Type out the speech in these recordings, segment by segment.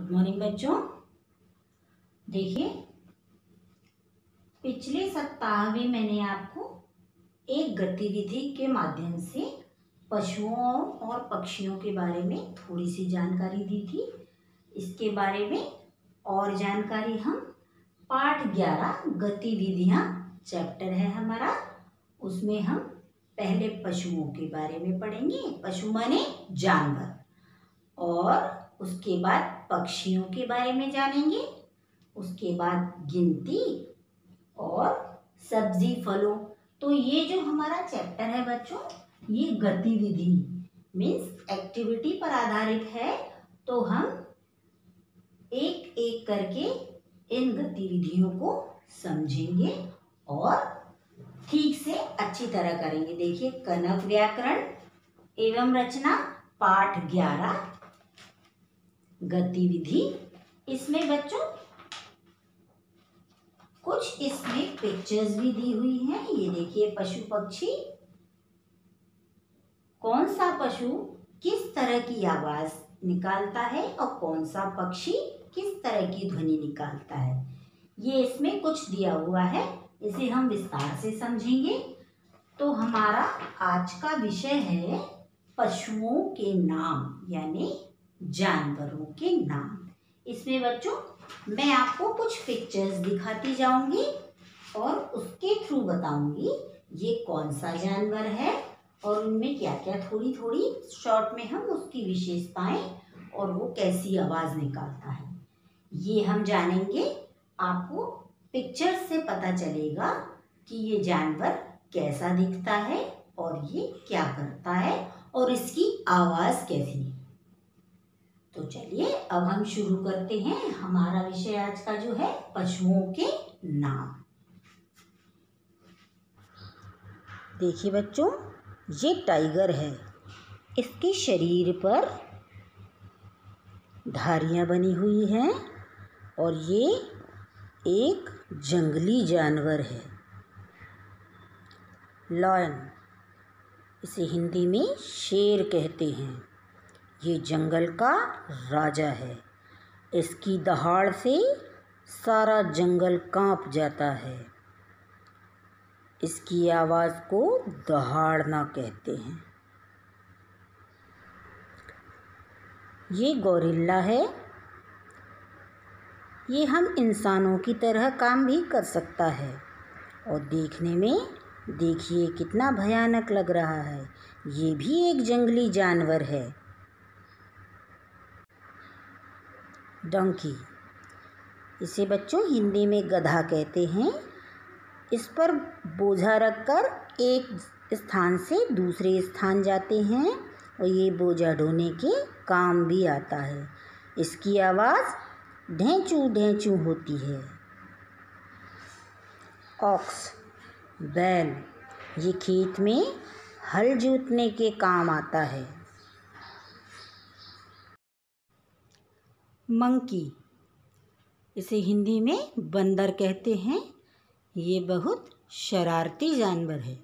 Good morning बच्चों। देखिए, पिछले सप्ताह में मैंने आपको एक गतिविधि के माध्यम से पशुओं और पक्षियों के बारे में थोड़ी सी जानकारी दी थी। इसके बारे में और जानकारी हम पाठ 11 गतिविधियां चैप्टर है हमारा, उसमें हम पहले पशुओं के बारे में पढ़ेंगे। पशु माने जानवर। और उसके बाद पक्षियों के बारे में जानेंगे। उसके बाद गिनती और सब्जी फलों। तो ये जो हमारा चैप्टर है बच्चों, ये गतिविधि मीन्स एक्टिविटी पर आधारित है। तो हम एक एक करके इन गतिविधियों को समझेंगे और ठीक से अच्छी तरह करेंगे। देखिए, कनक व्याकरण एवं रचना पाठ 11 गतिविधि। इसमें बच्चों कुछ इसमें पिक्चर्स भी दी हुई हैं। ये देखिए, पशु पक्षी, कौन सा पशु किस तरह की आवाज निकालता है और कौन सा पक्षी किस तरह की ध्वनि निकालता है, ये इसमें कुछ दिया हुआ है। इसे हम विस्तार से समझेंगे। तो हमारा आज का विषय है पशुओं के नाम, यानी जानवरों के नाम। इसमें बच्चों मैं आपको कुछ पिक्चर्स दिखाती जाऊंगी और उसके थ्रू बताऊंगी ये कौन सा जानवर है और उनमें क्या क्या थोड़ी थोड़ी शॉर्ट में हम उसकी विशेषताएं और वो कैसी आवाज निकालता है, ये हम जानेंगे। आपको पिक्चर्स से पता चलेगा कि ये जानवर कैसा दिखता है और ये क्या करता है और इसकी आवाज कैसी है। तो चलिए अब हम शुरू करते हैं। हमारा विषय आज का जो है पशुओं के नाम। देखिए बच्चों, ये टाइगर है। इसके शरीर पर धारियां बनी हुई हैं और ये एक जंगली जानवर है। लायन, इसे हिंदी में शेर कहते हैं। ये जंगल का राजा है। इसकी दहाड़ से सारा जंगल कांप जाता है। इसकी आवाज को दहाड़ना कहते हैं। ये गोरिल्ला है। ये हम इंसानों की तरह काम भी कर सकता है और देखने में देखिए कितना भयानक लग रहा है। ये भी एक जंगली जानवर है। डंकी, इसे बच्चों हिंदी में गधा कहते हैं। इस पर बोझा रखकर एक स्थान से दूसरे स्थान जाते हैं और ये बोझा ढोने के काम भी आता है। इसकी आवाज़ ढेंचू ढेंचू होती है। ऑक्स, बैल, ये खेत में हल जोतने के काम आता है। मंकी, इसे हिंदी में बंदर कहते हैं। ये बहुत शरारती जानवर है।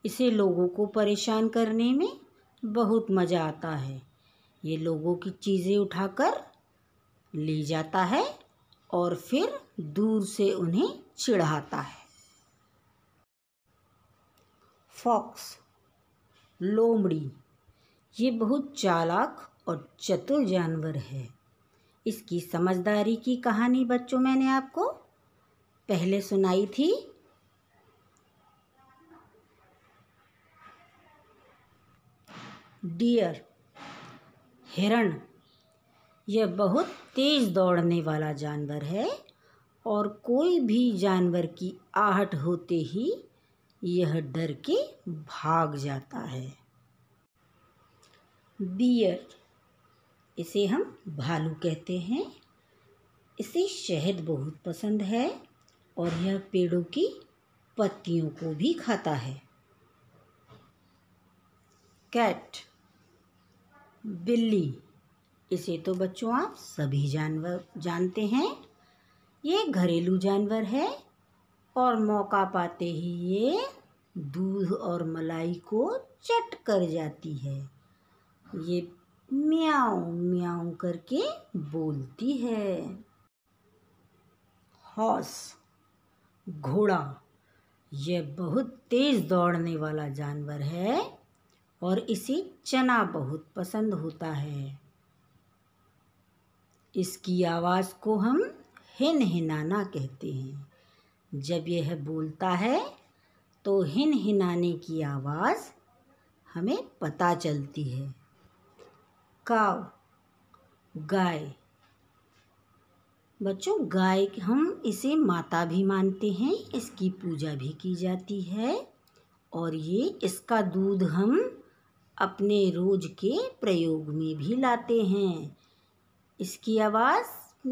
इसे लोगों को परेशान करने में बहुत मज़ा आता है। ये लोगों की चीज़ें उठाकर ले जाता है और फिर दूर से उन्हें चिढ़ाता है। फॉक्स, लोमड़ी, ये बहुत चालाक और चतुर जानवर है। इसकी समझदारी की कहानी बच्चों मैंने आपको पहले सुनाई थी। डियर, हिरण, यह बहुत तेज दौड़ने वाला जानवर है और कोई भी जानवर की आहट होते ही यह डर के भाग जाता है। बियर, इसे हम भालू कहते हैं। इसे शहद बहुत पसंद है और यह पेड़ों की पत्तियों को भी खाता है। कैट, बिल्ली, इसे तो बच्चों आप सभी जानवर जानते हैं। ये घरेलू जानवर है और मौका पाते ही ये दूध और मलाई को चट कर जाती है। ये म्याऊं म्याऊं करके बोलती है। हॉर्स घोड़ा, यह बहुत तेज दौड़ने वाला जानवर है और इसे चना बहुत पसंद होता है। इसकी आवाज़ को हम हिनहिनाना कहते हैं। जब यह बोलता है तो हिनहिनाने की आवाज़ हमें पता चलती है। काव गाय, बच्चों गाय हम इसे माता भी मानते हैं, इसकी पूजा भी की जाती है और इसका दूध हम अपने रोज के प्रयोग में भी लाते हैं। इसकी आवाज़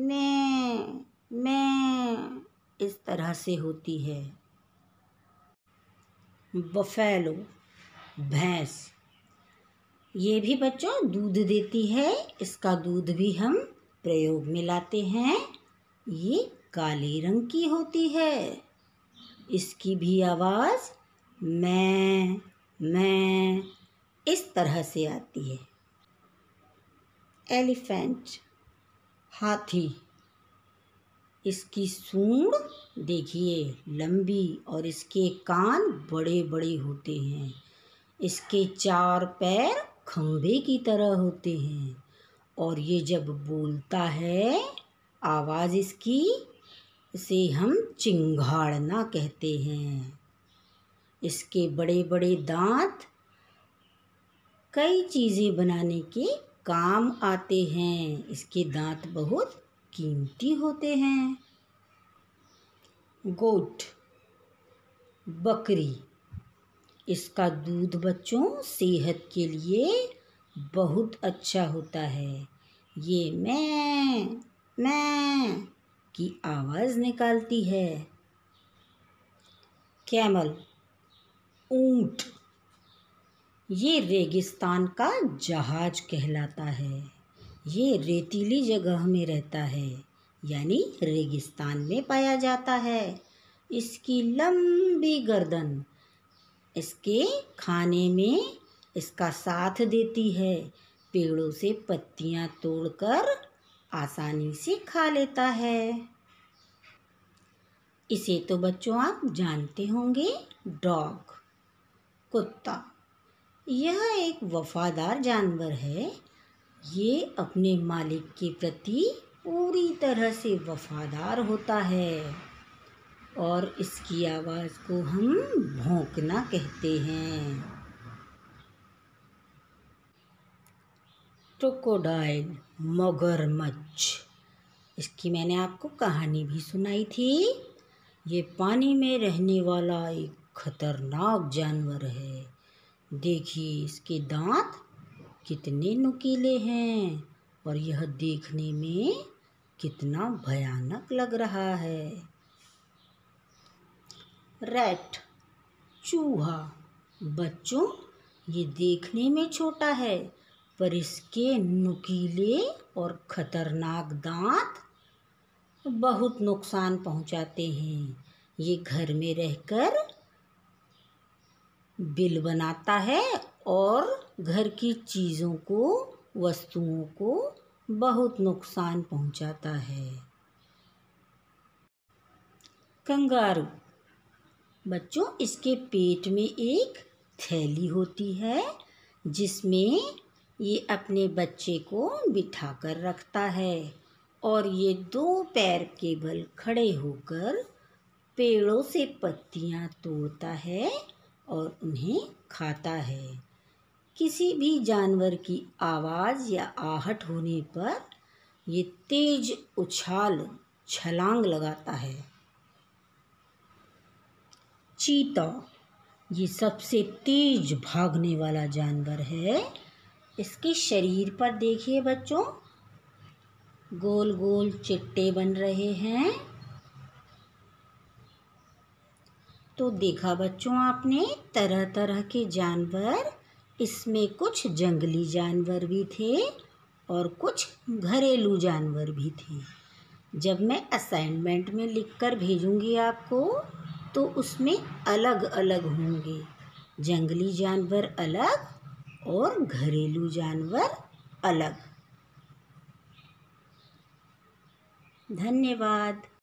मैं इस तरह से होती है। बफेलो भैंस, ये भी बच्चों दूध देती है, इसका दूध भी हम प्रयोग में लाते हैं। ये काले रंग की होती है। इसकी भी आवाज़ मैं इस तरह से आती है। एलिफेंट हाथी, इसकी सूंड देखिए लंबी और इसके कान बड़े बड़े होते हैं। इसके 4 पैर खंभे की तरह होते हैं और ये जब बोलता है आवाज़ इसकी, इसे हम चिंघाड़ना कहते हैं। इसके बड़े बड़े दांत कई चीज़ें बनाने के काम आते हैं। इसके दांत बहुत कीमती होते हैं। गोट बकरी, इसका दूध बच्चों सेहत के लिए बहुत अच्छा होता है। ये मैं की आवाज़ निकालती है। कैमल ऊंट, ये रेगिस्तान का जहाज कहलाता है। ये रेतीली जगह में रहता है, यानी रेगिस्तान में पाया जाता है। इसकी लंबी गर्दन इसके खाने में इसका साथ देती है। पेड़ों से पत्तियां तोड़कर आसानी से खा लेता है। इसे तो बच्चों आप जानते होंगे, डॉग कुत्ता। यह एक वफादार जानवर है। ये अपने मालिक के प्रति पूरी तरह से वफादार होता है और इसकी आवाज़ को हम भौंकना कहते हैं। क्रोकोडाइल मगरमच्छ, इसकी मैंने आपको कहानी भी सुनाई थी। ये पानी में रहने वाला एक खतरनाक जानवर है। देखिए इसके दांत कितने नुकीले हैं और यह देखने में कितना भयानक लग रहा है। रैट चूहा, बच्चों ये देखने में छोटा है पर इसके नुकीले और खतरनाक दांत बहुत नुकसान पहुंचाते हैं। ये घर में रहकर बिल बनाता है और घर की चीज़ों को, वस्तुओं को बहुत नुकसान पहुंचाता है। कंगारू, बच्चों इसके पेट में एक थैली होती है जिसमें ये अपने बच्चे को बिठाकर रखता है और ये 2 पैर के बल खड़े होकर पेड़ों से पत्तियां तोड़ता है और उन्हें खाता है। किसी भी जानवर की आवाज़ या आहट होने पर ये तेज छलांग लगाता है। चीता, ये सबसे तेज भागने वाला जानवर है। इसके शरीर पर देखिए बच्चों, गोल गोल चिट्टे बन रहे हैं। तो देखा बच्चों आपने तरह तरह के जानवर, इसमें कुछ जंगली जानवर भी थे और कुछ घरेलू जानवर भी थे। जब मैं असाइनमेंट में लिखकर भेजूंगी आपको तो उसमें अलग अलग होंगे, जंगली जानवर अलग और घरेलू जानवर अलग। धन्यवाद।